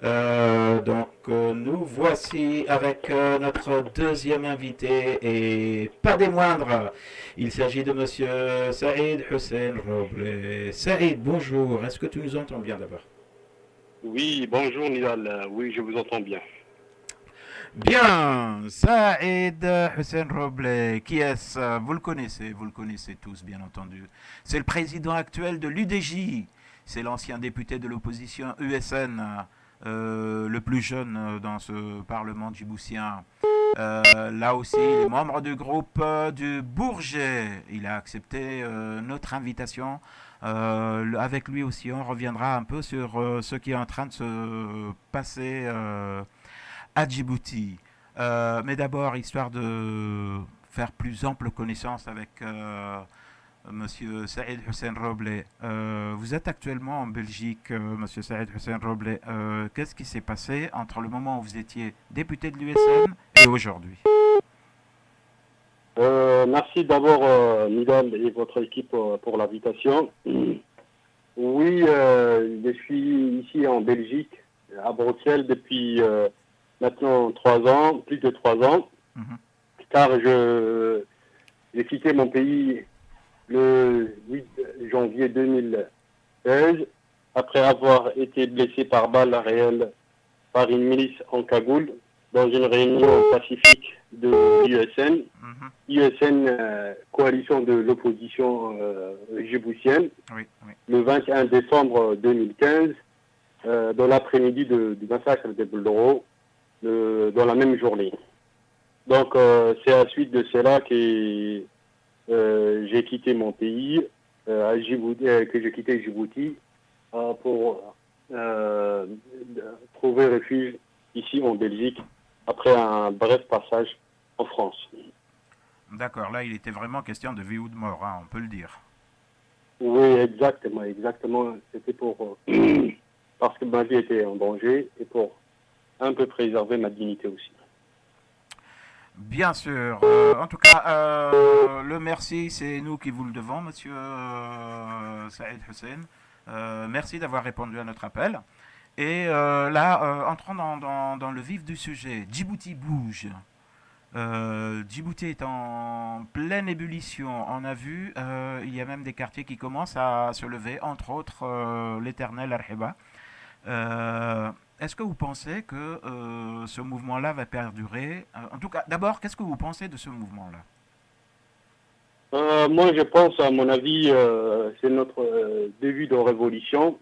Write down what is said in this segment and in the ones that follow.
Nous voici avec notre deuxième invité et pas des moindres. Il s'agit de Monsieur Saïd Hussein Roble. Saïd, bonjour. Est-ce que tu nous entends bien d'abord? Oui, bonjour Nidal. Oui, je vous entends bien. Bien, Saïd Hussein Roble, qui est-ce? Vous le connaissez tous, bien entendu. C'est le président actuel de l'UDJ. C'est l'ancien député de l'opposition USN, le plus jeune dans ce parlement djiboutien. Là aussi, il est membre du groupe du Bourget. Il a accepté notre invitation. Avec lui aussi, on reviendra un peu sur ce qui est en train de se passer à Djibouti. Mais d'abord, histoire de faire plus ample connaissance avec Monsieur Saïd Hussein Roble. Vous êtes actuellement en Belgique, Monsieur Saïd Hussein Roble. Qu'est-ce qui s'est passé entre le moment où vous étiez député de l'USN et aujourd'hui? Merci d'abord Nidal et votre équipe pour l'invitation. Oui, je suis ici en Belgique, à Bruxelles, depuis maintenant 3 ans, plus de 3 ans, Mhm. car j'ai quitté mon pays le 8 janvier 2016, après avoir été blessé par balle réelle par une milice en Cagoule dans une réunion pacifique de l'USN. Mhm. USN, coalition de l'opposition djiboutienne, Oui, oui. le 21 décembre 2015, dans l'après-midi du massacre de Boldoro, dans la même journée. Donc, c'est à la suite de cela que j'ai quitté mon pays, à Djibouti, que j'ai quitté Djibouti pour trouver refuge ici en Belgique après un bref passage en France. D'accord, là il était vraiment question de vie ou de mort, hein, on peut le dire. Oui, exactement, exactement. C'était pour parce que ma vie était en danger et pour un peu préserver ma dignité aussi. Bien sûr. En tout cas, le merci, c'est nous qui vous le devons, Monsieur Saïd Hussein. Merci d'avoir répondu à notre appel. Et là, entrons dans le vif du sujet. Djibouti bouge. Djibouti est en pleine ébullition. On a vu, il y a même des quartiers qui commencent à se lever, entre autres l'éternel Arhiba. Euh, Est-ce que vous pensez que ce mouvement-là va perdurer? En tout cas, d'abord, qu'est-ce que vous pensez de ce mouvement-là? Moi, je pense, à mon avis, c'est notre début de révolution.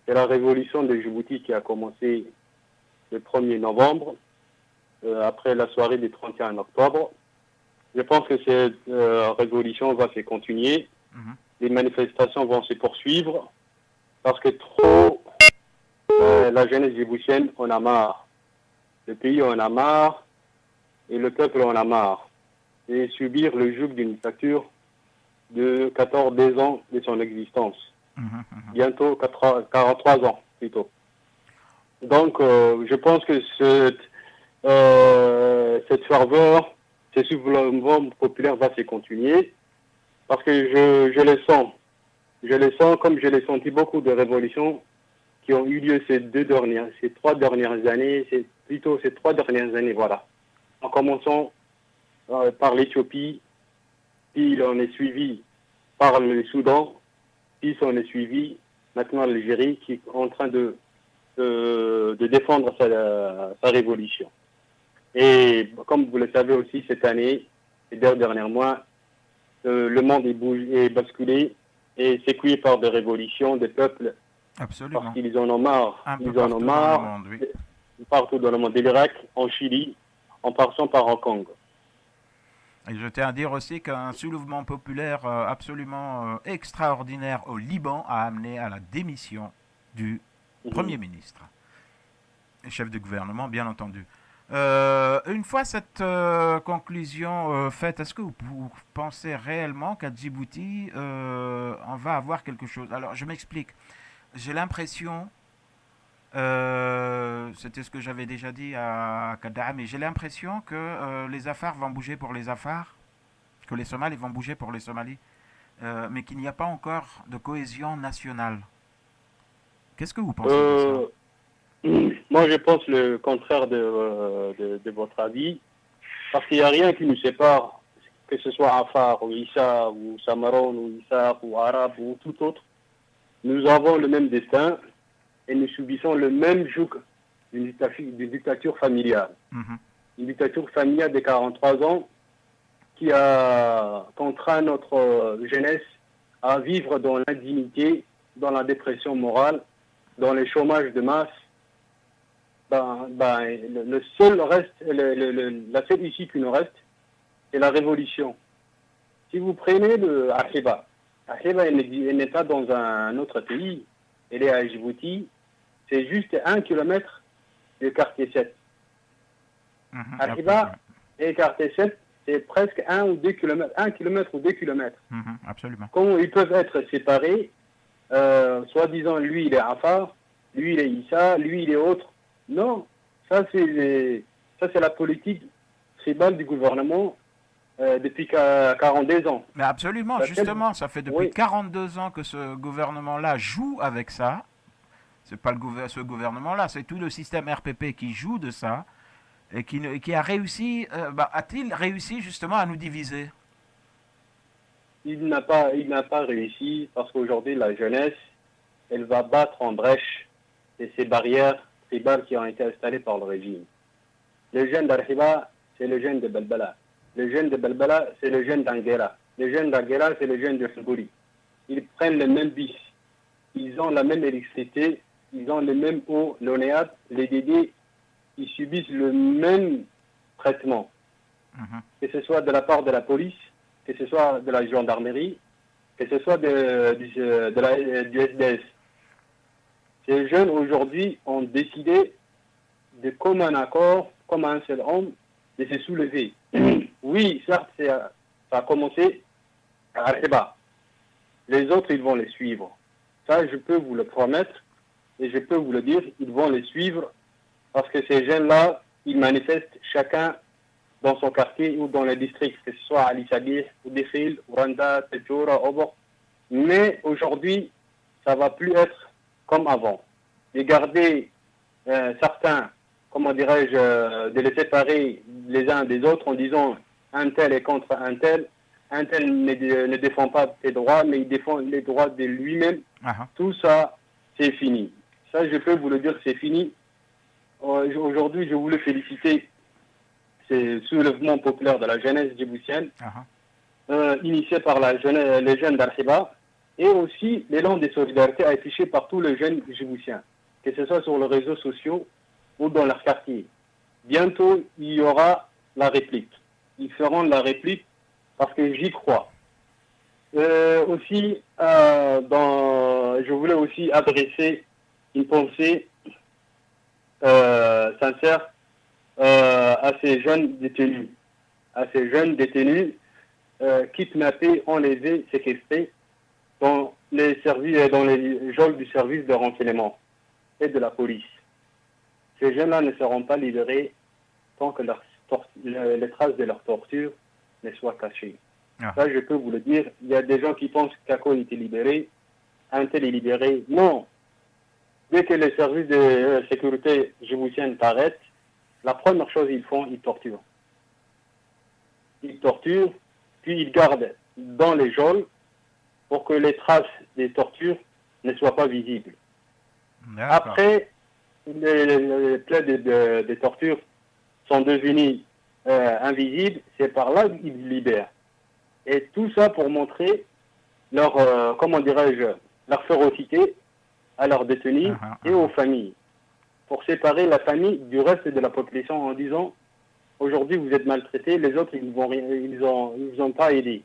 C'est la révolution de Djibouti qui a commencé le 1er novembre, après la soirée du 31 octobre. Je pense que cette révolution va se continuer. Mhm. Les manifestations vont se poursuivre parce que la jeunesse djiboutienne en a marre. Le pays en a marre et le peuple en a marre. Et subir le joug d'une dictature de 14 ans de son existence. Mhm, mhm. Bientôt 43 ans plutôt. Donc je pense que cette ferveur, ce soulèvement populaire va se continuer parce que je le sens. Je le sens comme je l'ai senti beaucoup de révolutions qui ont eu lieu ces 3 dernières années, c'est plutôt ces 3 dernières années, voilà. En commençant par l'Éthiopie, puis on est suivi par le Soudan, puis on est suivi maintenant l'Algérie qui est en train de défendre sa révolution. Et comme vous le savez aussi, cette année, ces 2 derniers mois, le monde est basculé et sécuit par des révolutions des peuples parce Absolument. qu'ils en ont marre. Un peu Ils en ont partout dans le marre monde, oui. partout dans le monde, de l'Irak, en Chili, en passant par Hong Kong. Et je tiens à dire aussi qu'un soulèvement populaire absolument extraordinaire au Liban a amené à la démission du Mhm. Premier ministre et chef de gouvernement, bien entendu. Une fois cette conclusion faite, est-ce que vous pensez réellement qu'à Djibouti, on va avoir quelque chose? Alors, je m'explique. J'ai l'impression, c'était ce que j'avais déjà dit à Kadda, mais j'ai l'impression que les Afars vont bouger pour les Afars, que les Somalis vont bouger pour les Somalis, mais qu'il n'y a pas encore de cohésion nationale. Qu'est-ce que vous pensez de ça? Euh, moi, je pense le contraire de votre avis, parce qu'il n'y a rien qui nous sépare, que ce soit Afar ou Issa ou Samaron ou Issa ou Arabe ou tout autre. Nous avons le même destin et nous subissons le même joug d'une dictature familiale. Mhm. Une dictature familiale de 43 ans qui a contraint notre jeunesse à vivre dans l'indignité, dans la dépression morale, dans le chômage de masse. Le seul reste, la seule issue qui nous reste, c'est la révolution. Si vous prenez le Ahiba, Ahiba elle n'est pas dans un autre pays, elle est à Djibouti, c'est juste 1 kilomètre du quartier 7. Ahiba et quartier 7, c'est presque 1 ou 2 kilomètres, 1 kilomètre ou 2 kilomètres. Absolument. Comment ils peuvent être séparés, soi-disant lui il est Afar, lui il est Issa, lui il est autre. Non, ça c'est la politique tribale du gouvernement depuis 42 ans. Mais absolument, justement, ça fait depuis 42 ans que ce gouvernement-là joue avec ça. C'est pas ce gouvernement-là, c'est tout le système RPP qui joue de ça et qui a réussi, a-t-il réussi justement à nous diviser? Il n'a pas réussi parce qu'aujourd'hui la jeunesse, elle va battre en brèche ces barrières tribales qui ont été installées par le régime. Le jeune d'Arhiba, c'est le jeune de Balbala. Le jeune de Balbala, c'est le jeune d'Anguera. Le jeune d'Anguera, c'est le jeune de Fougouli. Ils prennent le même bis. Ils ont la même électricité. Ils ont le même eau, l'onéate, les dédés. Ils subissent le même traitement. Que ce soit de la part de la police, que ce soit de la gendarmerie, que ce soit du SDS. Ces jeunes, aujourd'hui, ont décidé de commun accord, comme un seul homme, de se soulever. Oui, certes, ça a commencé à Areba. Les autres, ils vont les suivre. Ça, je peux vous le promettre et je peux vous le dire, ils vont les suivre parce que ces jeunes-là, ils manifestent chacun dans son quartier ou dans les districts, que ce soit à Ali Sabir, ou Defil, Rwanda, Tedjoura, Obor. Mais aujourd'hui, ça ne va plus être comme avant. Et garder certains, comment dirais-je, de les séparer les uns des autres en disant un tel est contre un tel ne défend pas ses droits, mais il défend les droits de lui-même. Tout ça, c'est fini. Ça, je peux vous le dire, c'est fini. Aujourd'hui, je voulais féliciter ce soulèvement populaire de la jeunesse djiboutienne, initié par les jeunes d'Arhiba, et aussi l'élan de solidarité affiché par tous les jeunes djiboutiens, que ce soit sur les réseaux sociaux ou dans leur quartier. Bientôt, il y aura la réplique. Ils feront la réplique parce que j'y crois. Aussi, je voulais aussi adresser une pensée sincère à ces jeunes détenus. Kidnappés, enlevés, séquestrés dans les geôles du service de renseignement et de la police. Ces jeunes-là ne seront pas libérés tant que les traces de leur torture ne soient cachées. Ça, je peux vous le dire. Il y a des gens qui pensent qu'Ako était libéré, un tel est libéré. Non. Dès que les services de sécurité djiboutienne paraissent, la première chose qu'ils font, ils torturent. Ils torturent, puis ils gardent dans les geôles pour que les traces des tortures ne soient pas visibles. Après, les plaies de torture sont devenues invisibles, c'est par là qu'ils libèrent. Et tout ça pour montrer leur, leur férocité à leurs détenus et aux familles. Pour séparer la famille du reste de la population en disant aujourd'hui vous êtes maltraités, les autres ils vous ont pas aidé.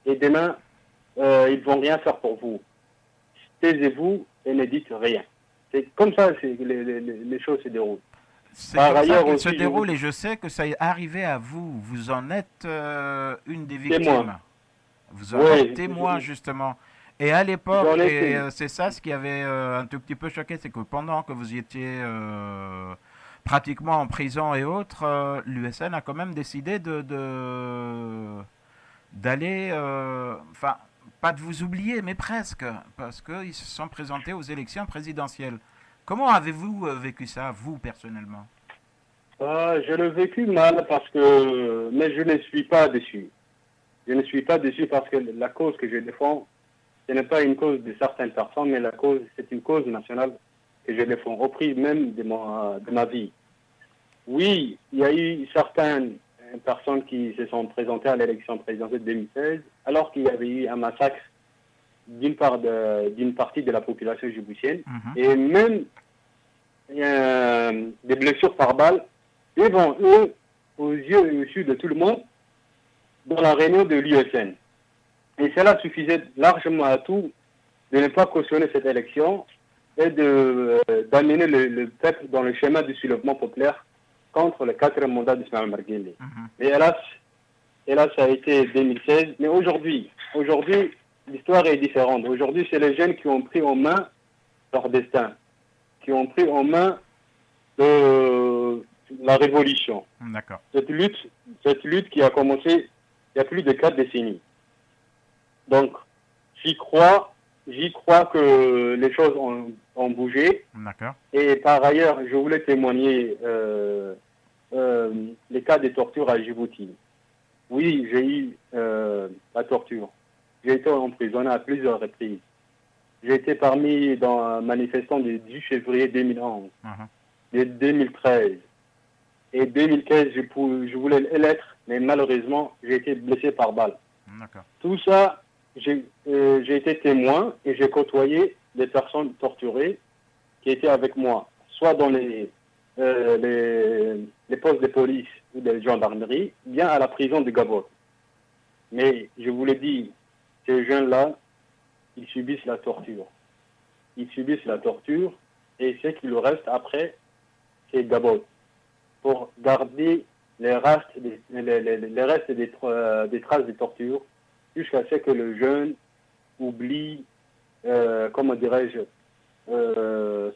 Et demain, ils vont rien faire pour vous. Taisez-vous et ne dites rien. C'est comme ça que les choses se déroulent. C'est comme ça qu'elles se déroulent et je sais que ça est arrivé à vous. Vous en êtes une des victimes. Vous en êtes témoin justement. Et à l'époque, c'est ça ce qui avait un tout petit peu choqué, c'est que pendant que vous étiez pratiquement en prison et autres, l'USN a quand même décidé d'aller, enfin, pas de vous oublier, mais presque, parce qu'ils se sont présentés aux élections présidentielles. Comment avez-vous vécu ça, vous, personnellement? Je l'ai vécu mal mais je ne suis pas déçu. Je ne suis pas déçu parce que la cause que je défends, ce n'est pas une cause de certaines personnes, mais c'est une cause nationale que je défends au prix même de ma vie. Oui, il y a eu certaines personnes qui se sont présentées à l'élection présidentielle 2016, alors qu'il y avait eu un massacre d'une partie de la population djiboutienne, Mhm. et même des blessures par balle devant eux, aux yeux et aux yeux de tout le monde, dans la réunion de l'USN. Et cela suffisait largement à tout de ne pas cautionner cette élection et d'amener le peuple dans le schéma du soulèvement populaire contre le quatrième mandat d'Ismaël Marguerite. Mhm. Et hélas, ça a été 2016. Mais aujourd'hui, l'histoire est différente. Aujourd'hui, c'est les jeunes qui ont pris en main leur destin, qui ont pris en main la révolution. D'accord. Cette lutte qui a commencé il y a plus de 4 décennies. Donc, j'y crois que les choses ont bougé. D'accord. Et par ailleurs, je voulais témoigner les cas de torture à Djibouti. Oui, j'ai eu la torture. J'ai été emprisonné à plusieurs reprises. J'ai été parmi dans un manifestant du 10 février 2011, Mhm. de 2013. Et 2015, je voulais l'être, mais malheureusement, j'ai été blessé par balle. D'accord. Tout ça, j'ai été témoin et j'ai côtoyé des personnes torturées qui étaient avec moi, soit dans les postes de police ou de gendarmerie, bien à la prison de Gabon. Mais je vous l'ai dit, ces jeunes-là, ils subissent la torture. Ils subissent la torture et ce qui leur reste après, c'est Gabon. Pour garder les restes des traces de torture jusqu'à ce que le jeune oublie, comment dirais-je,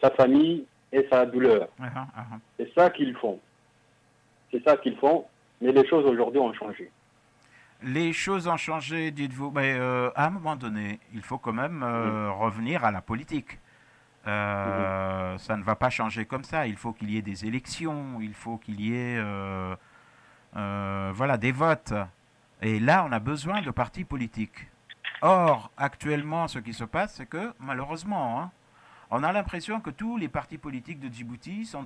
sa famille et sa douleur. Mhm. Mhm. C'est ça qu'ils font. C'est ça qu'ils font, mais les choses aujourd'hui ont changé. Les choses ont changé, dites-vous. Mais à un moment donné, il faut quand même Mhm. revenir à la politique. Mhm. Ça ne va pas changer comme ça. Il faut qu'il y ait des élections, il faut qu'il y ait voilà, des votes. Et là, on a besoin de partis politiques. Or, actuellement, ce qui se passe, c'est que malheureusement, hein, on a l'impression que tous les partis politiques de Djibouti sont,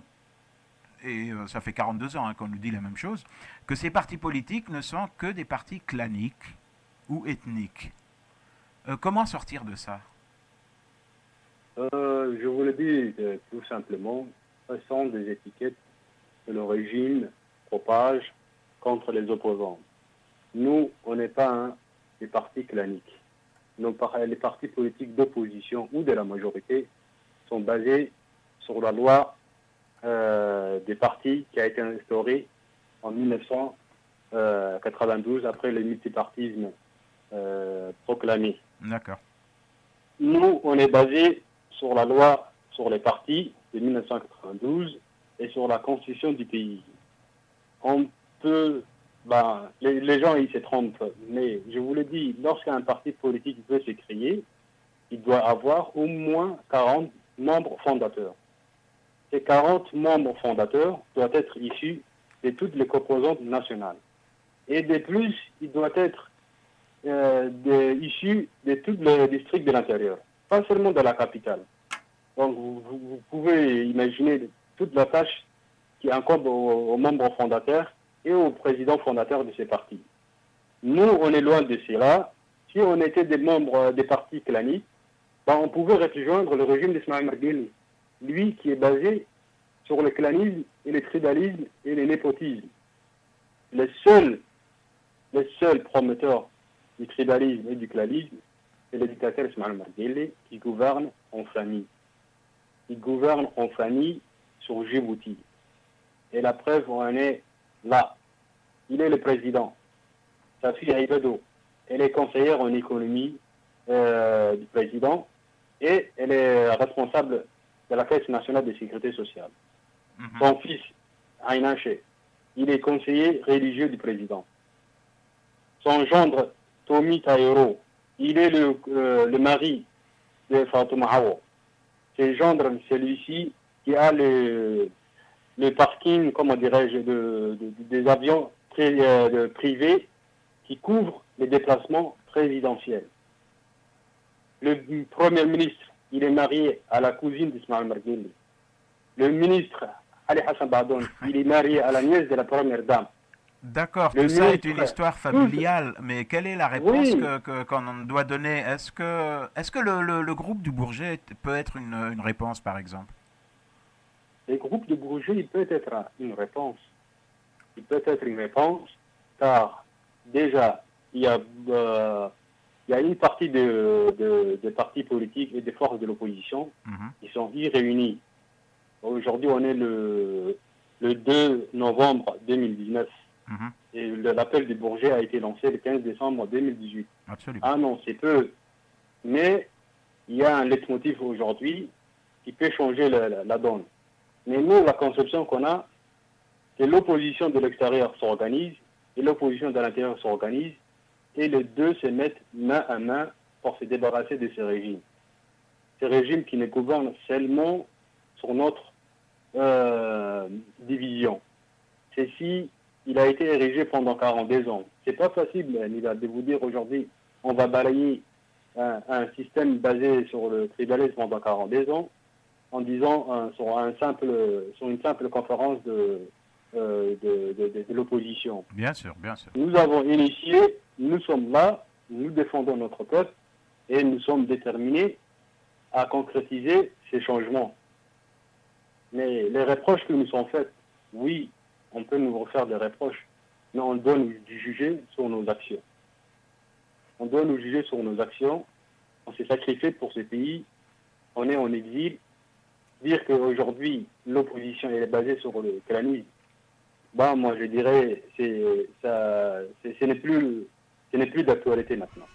et ça fait 42 ans hein, qu'on nous dit la même chose, que ces partis politiques ne sont que des partis claniques ou ethniques. Comment sortir de ça? Je vous le dis tout simplement, ce sont des étiquettes que le régime propage contre les opposants. Nous, on n'est pas des partis claniques. Les partis politiques d'opposition ou de la majorité sont basés sur la loi des partis qui a été instaurée en 1992 après le multipartisme proclamé. D'accord. Nous, on est basé sur la loi sur les partis de 1992 et sur la constitution du pays. On peut, les gens ils se trompent, mais je vous le dis, lorsqu'un parti politique veut se créer, il doit avoir au moins 40 membres fondateurs. Ces 40 membres fondateurs doivent être issus de toutes les composantes nationales. Et de plus, il doit être issu de tous les districts de l'intérieur, pas seulement de la capitale. Donc vous pouvez imaginer toute la tâche qui incombe aux membres fondateurs et aux présidents fondateurs de ces partis. Nous, on est loin de cela. Si on était des membres des partis claniques, on pouvait rejoindre le régime d'Ismaël Marguerite, lui qui est basé sur le clanisme et le tribalisme et le népotisme. Les seuls promoteurs du tribalisme et du clanisme, c'est le dictateur Ismaël Marguerite qui gouverne en famille. Il gouverne en famille sur Djibouti. Et la preuve en est là. Il est le président. Sa fille Aïbado, elle est conseillère en économie du président et elle est responsable de la Caisse nationale de sécurité sociale. Mhm. Son fils, Aïnache, il est conseiller religieux du président. Son gendre, Tomi Taïro, il est le mari de Fatouma Awo. c'est gendarme, celui-ci qui a le parking, comment dirais-je, des avions privés qui couvrent les déplacements présidentiels. Le Premier ministre, il est marié à la cousine d'Ismaël Marguerite. Le ministre Ali Hassan Badoun, il est marié à la nièce de la première dame. D'accord, Le tout ça est ministre, une histoire familiale, mais quelle est la réponse oui, qu'on doit donner? Est-ce que le groupe du Bourget peut être une réponse, par exemple? le groupe de Bourget, il peut être une réponse. Il peut être une réponse, car déjà, il y a une partie des partis politiques et des forces de l'opposition Mhm, qui sont y réunis. Aujourd'hui, on est le 2 novembre 2019 mhm, et l'appel du Bourget a été lancé le 15 décembre 2018. absolument. Ah non, c'est peu, mais il y a un leitmotiv aujourd'hui qui peut changer la donne. Mais nous, la conception qu'on a, c'est l'opposition de l'extérieur s'organise et l'opposition de l'intérieur s'organise et les deux se mettent main à main pour se débarrasser de ces régimes. Ces régimes qui ne gouvernent seulement sur notre division. Ceci, il a été érigé pendant 42 ans. C'est pas facile, Nida, de vous dire aujourd'hui, on va balayer un système basé sur le tribalisme pendant 42 ans, en disant sur une simple conférence de l'opposition. Bien sûr, bien sûr. Nous avons initié, nous sommes là, nous défendons notre peuple et nous sommes déterminés à concrétiser ces changements. Mais les reproches qui nous sont faits, oui, on peut nous refaire des reproches, mais on doit nous juger sur nos actions. On doit nous juger sur nos actions. On s'est sacrifié pour ce pays, on est en exil. Dire qu'aujourd'hui, l'opposition est basée sur le clanisme, bah, moi je dirais ce n'est plus d'actualité maintenant.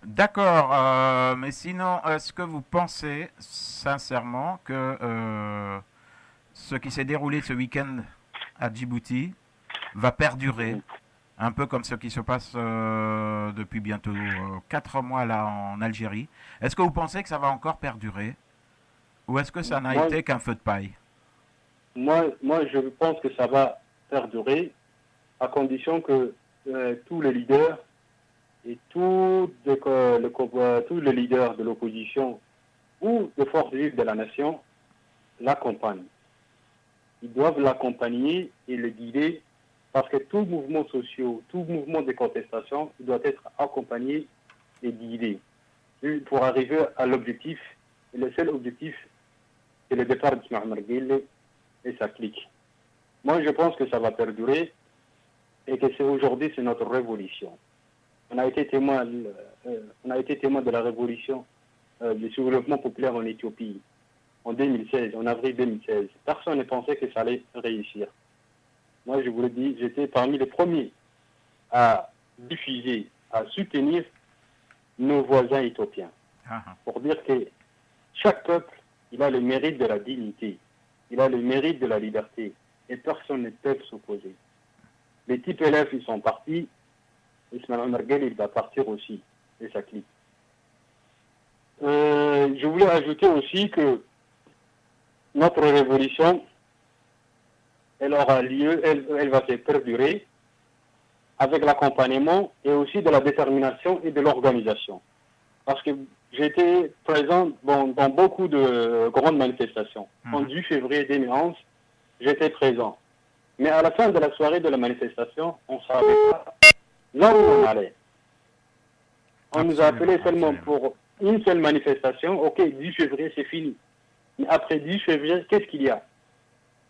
D'accord, mais sinon, est-ce que vous pensez sincèrement que ce qui s'est déroulé ce week-end à Djibouti va perdurer, un peu comme ce qui se passe depuis bientôt 4 mois là en Algérie? Est-ce que vous pensez que ça va encore perdurer ou est-ce que ça n'a Moi, été qu'un feu de paille? moi, je pense que ça va perdurer à condition que tous les leaders et tous les leaders de l'opposition ou de forces vives de la nation l'accompagnent. Ils doivent l'accompagner et le guider parce que tout mouvement social, tout mouvement de contestation doit être accompagné et guidé pour arriver à l'objectif. Et le seul objectif, c'est le départ d'Ismaël Marguerite et sa clique. Moi, je pense que ça va perdurer et que aujourd'hui, c'est notre révolution. On a été témoin de la révolution du soulèvement populaire en Éthiopie en 2016, en avril 2016. Personne ne pensait que ça allait réussir. Moi, je vous le dis, j'étais parmi les premiers à diffuser, à soutenir nos voisins éthiopiens. Pour dire que chaque peuple, il a le mérite de la dignité, il a le mérite de la liberté, et personne ne peut s'opposer. Les types élèves, ils sont partis, Ismaël Marguerite, il va partir aussi, et ça clique. Je voulais ajouter aussi que notre révolution, elle aura lieu, elle va se perdurer avec l'accompagnement et aussi de la détermination et de l'organisation. Parce que j'étais présent dans beaucoup de grandes manifestations. En 10 février 2011, j'étais présent. Mais à la fin de la soirée de la manifestation, on ne savait pas là où on allait. On nous a appelés seulement pour une seule manifestation. Ok, 10 février, c'est fini. Mais après 10 février, qu'est-ce qu'il y a?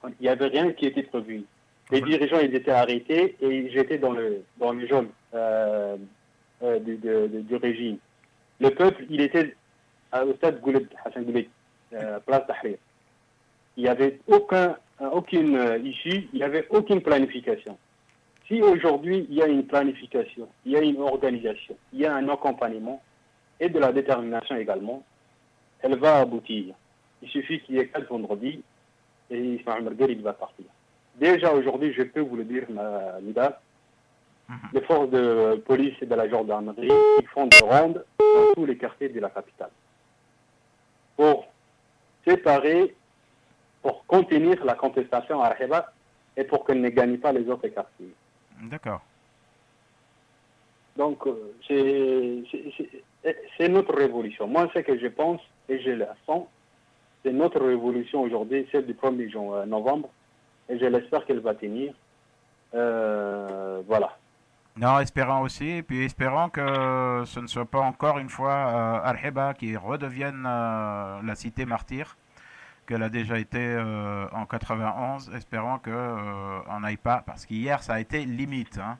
Il n'y avait rien qui était prévu. Les dirigeants, ils étaient arrêtés et j'étais dans le jaune du régime. Le peuple, il était au stade Goulet, Hassan Goulet, place Tahrir. Il n'y avait aucune issue, il n'y avait aucune planification. Si aujourd'hui, il y a une planification, il y a une organisation, il y a un accompagnement et de la détermination également, elle va aboutir. Il suffit qu'il y ait 4 vendredis et Ismaël Marguerite va partir. Déjà aujourd'hui, je peux vous le dire, Nida, les forces de police et de la gendarmerie, ils font des rondes dans tous les quartiers de la capitale. pour séparer, pour contenir la contestation à Arhiba et pour qu'elle ne gagne pas les autres quartiers. D'accord. Donc, c'est notre révolution. Moi, ce que je pense, et je la sens, c'est notre révolution aujourd'hui, celle du 1er novembre, et je l'espère qu'elle va tenir. Voilà. Non, espérons aussi, et puis espérons que ce ne soit pas encore une fois Arhiba qui redevienne la cité martyre qu'elle a déjà été en 91. Espérons qu'on n'aille pas, parce qu'hier ça a été limite. Hein.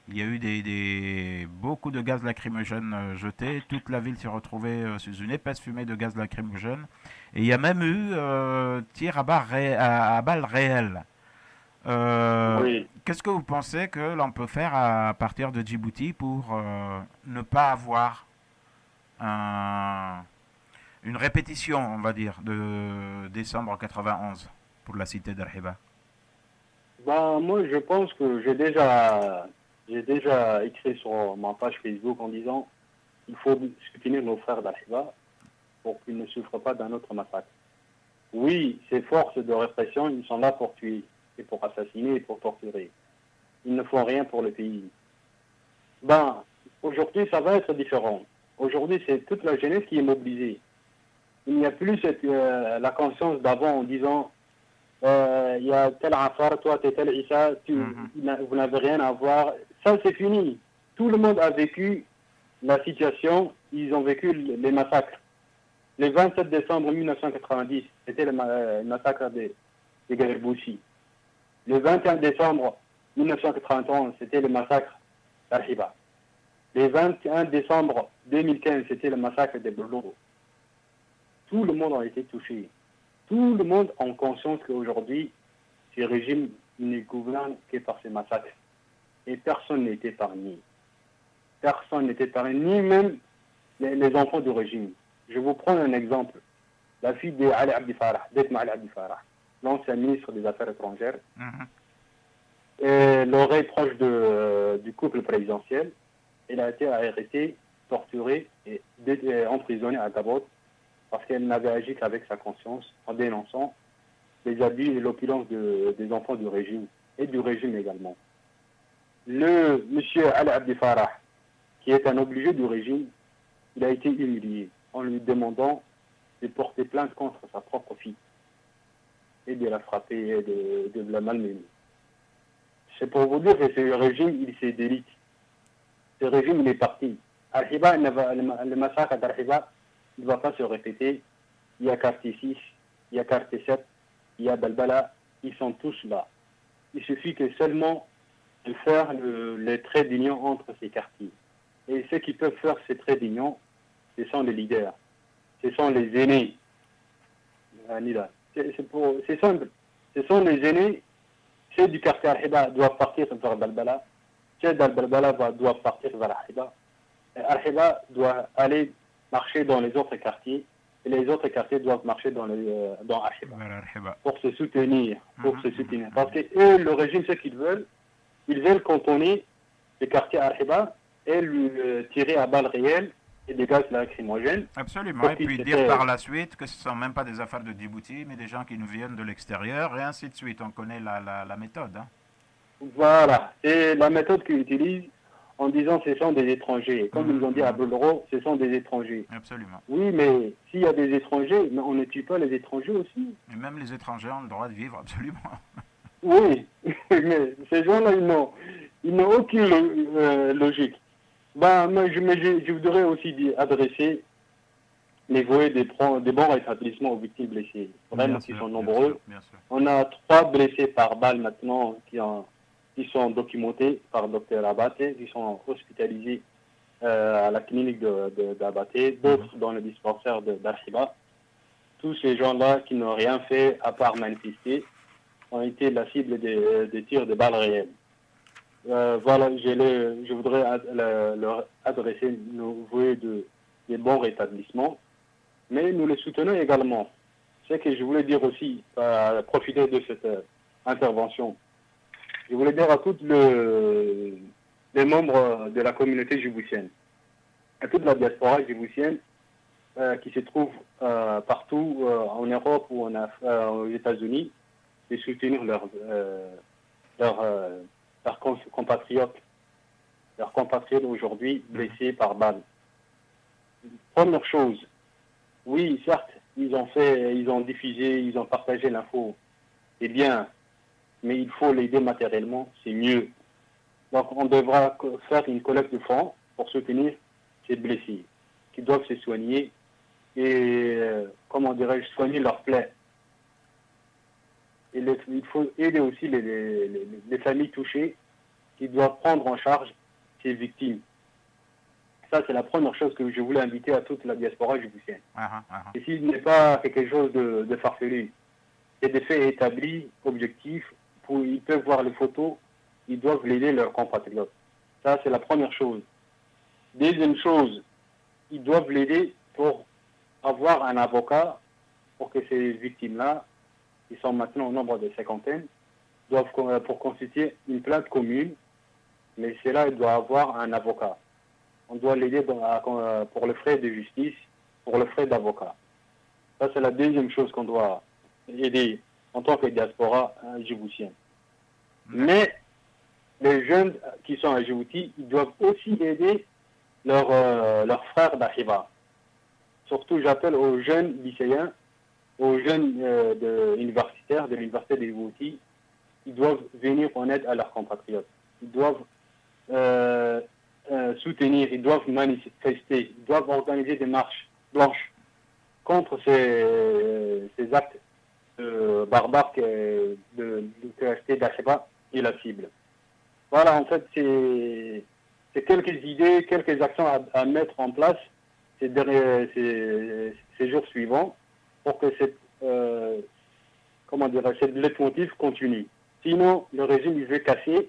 Il y a eu beaucoup de gaz lacrymogène jetés. Toute la ville s'est retrouvée sous une épaisse fumée de gaz lacrymogène. Et il y a même eu tir à balles réelles. Oui. Qu'est-ce que vous pensez que l'on peut faire à partir de Djibouti pour ne pas avoir un, une répétition, on va dire, de décembre 91 pour la cité d'Arhiba? Ben, moi, je pense que j'ai déjà écrit sur ma page Facebook en disant il faut soutenir nos frères d'Arhiba pour qu'ils ne souffrent pas d'un autre massacre. Oui, ces forces de répression, ils sont là pour tuer, et pour assassiner, et pour torturer. Ils ne font rien pour le pays. Ben, aujourd'hui, ça va être différent. Aujourd'hui, c'est toute la jeunesse qui est mobilisée. Il n'y a plus la conscience d'avant en disant il y a tel affaire, toi, t'es tel Issa, vous n'avez rien à voir. Ça, c'est fini. Tout le monde a vécu la situation, ils ont vécu les massacres. Le 27 décembre 1990, c'était le massacre des Garibouchi. Le 21 décembre 1991, c'était le massacre d'Arhiba. Le 21 décembre 2015, c'était le massacre de Beloro. Tout le monde a été touché. Tout le monde a conscience qu'aujourd'hui, ce régime ne gouverne que par ces massacres. Et personne n'est épargné. Personne n'est épargné, ni même les enfants du régime. Je vous prends un exemple. La fille d'Ali Abdi Farah, d'Etma Ali Abdi Farah, l'ancien ministre des Affaires étrangères, l'oreille proche du couple présidentiel, elle a été arrêtée, torturée et emprisonnée à Gabon parce qu'elle n'avait agi qu'avec sa conscience en dénonçant les abus et l'opulence des enfants du régime et du régime également. Le monsieur Ali Abdi Farah, qui est un obligé du régime, il a été humilié en lui demandant de porter plainte contre sa propre fille et de la frapper et de la malmener. C'est pour vous dire que ce régime, il s'est délite. Ce régime, il est parti. Arhiba, le massacre d'Arhiba, il ne va pas se répéter. Il y a quartier 6, il y a quartier 7, il y a Balbala, ils sont tous là. Il suffit que seulement de faire les traits d'union entre ces quartiers. Et ceux qui peuvent faire ces traits d'union, ce sont les leaders, ce sont les aînés. C'est simple. Ce sont les aînés. Ceux du quartier Arhiba doivent partir vers Balbala. Ceux d'Al-Balbala doivent partir vers Arhiba. Arhiba doit aller marcher dans les autres quartiers. Et les autres quartiers doivent marcher dans Arhiba. Pour se soutenir. Parce que eux, le régime, ce qu'ils veulent cantonner le quartier Arhiba et lui tirer à balles réelles et des gaz lacrymogènes. Absolument, et puis dire par la suite que ce ne sont même pas des affaires de Djibouti, mais des gens qui nous viennent de l'extérieur, et ainsi de suite. On connaît la méthode. Hein. Voilà, c'est la méthode qu'ils utilisent en disant ce sont des étrangers. Comme ils ont dit à Beloro, ce sont des étrangers. Absolument. Oui, mais s'il y a des étrangers, mais on ne tue pas les étrangers aussi. Et même les étrangers ont le droit de vivre, absolument. Oui, mais ces gens-là, ils n'ont aucune logique. Moi, je voudrais aussi adresser les voeux des bons rétablissements aux victimes blessées. Vraiment, qui sont nombreux. Bien sûr. On a 3 blessés par balle maintenant qui sont documentés par Dr Abaté, qui sont hospitalisés à la clinique d'Abaté, d'autres dans le dispensaire d'Arhiba. Tous ces gens-là qui n'ont rien fait à part manifester ont été la cible des tirs de balles réelles. Voilà, je voudrais leur adresser nos vœux des bons rétablissements, mais nous les soutenons également. Ce que je voulais dire aussi, profiter de cette intervention, je voulais dire à tous les membres de la communauté djiboutienne, à toute la diaspora djiboutienne, qui se trouvent partout en Europe ou aux États-Unis de soutenir leurs compatriotes aujourd'hui blessés par balle. Première chose, oui, certes, ils ont diffusé, ils ont partagé l'info, c'est bien, mais il faut l'aider matériellement, c'est mieux. Donc on devra faire une collecte de fonds pour soutenir ces blessés qui doivent se soigner et, soigner leurs plaies. Et il faut aider aussi les familles touchées qui doivent prendre en charge ces victimes. Ça, c'est la première chose que je voulais inviter à toute la diaspora djiboutienne. Et s'il n'est pas quelque chose de farfelu, c'est des faits établis, objectifs, ils peuvent voir les photos, ils doivent l'aider leurs compatriotes. Ça, c'est la première chose. Deuxième chose, ils doivent l'aider pour avoir un avocat pour que ces victimes-là, qui sont maintenant au nombre de cinquantaine, pour constituer une plainte commune, mais cela, il doit avoir un avocat. On doit l'aider pour le frais de justice, pour le frais d'avocat. Ça, c'est la deuxième chose qu'on doit aider en tant que diaspora djiboutienne. Mais les jeunes qui sont à Djibouti, ils doivent aussi aider leurs frères d'Ahiba. Surtout, j'appelle aux jeunes lycéens, aux jeunes universitaires de l'université de Djibouti, ils doivent venir en aide à leurs compatriotes. Ils doivent soutenir, ils doivent manifester, ils doivent organiser des marches blanches contre ces actes barbares que d'Ahiba est la cible. Voilà, en fait, c'est quelques idées, quelques actions à mettre en place ces jours suivants pour que cette leitmotiv continue. Sinon, le régime, il veut casser,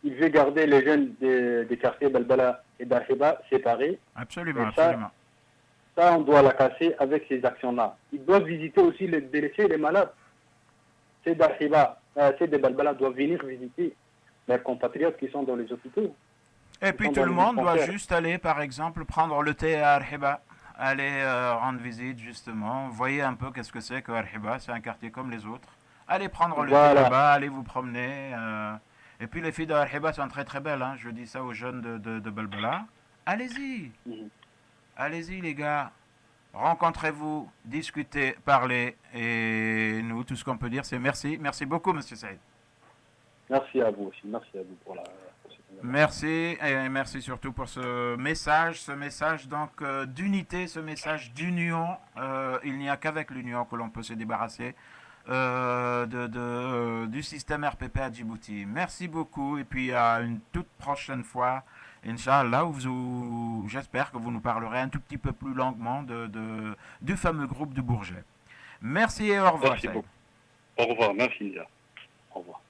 il veut garder les jeunes des quartiers Balbala et d'Ahiba séparés. Absolument, absolument. Ça, on doit la casser avec ces actions-là. Ils doivent visiter aussi les blessés, les malades. Ces d'Ahiba, ces de Balbala doivent venir visiter leurs compatriotes qui sont dans les hôpitaux. Et puis tout le monde doit juste aller, par exemple, prendre le thé à Arhiba, aller rendre visite justement, voyez un peu qu'est-ce que c'est que Arhiba, c'est un quartier comme les autres. Allez prendre le thé là-bas, allez vous promener. Et puis les filles d'Arhiba sont très très belles, hein. Je dis ça aux jeunes de Balbala. Allez-y, allez-y les gars, rencontrez-vous, discutez, parlez, et nous, tout ce qu'on peut dire, c'est merci. Merci beaucoup, monsieur Saïd. Merci à vous aussi, merci à vous pour la... Merci, et merci surtout pour ce message donc d'unité, ce message d'union. Il n'y a qu'avec l'union que l'on peut se débarrasser du système RPP à Djibouti. Merci beaucoup, et puis à une toute prochaine fois, Inch'Allah, où j'espère que vous nous parlerez un tout petit peu plus longuement du fameux groupe de Bourget. Merci et au revoir. Merci beaucoup. Au revoir, merci Lisa. Au revoir.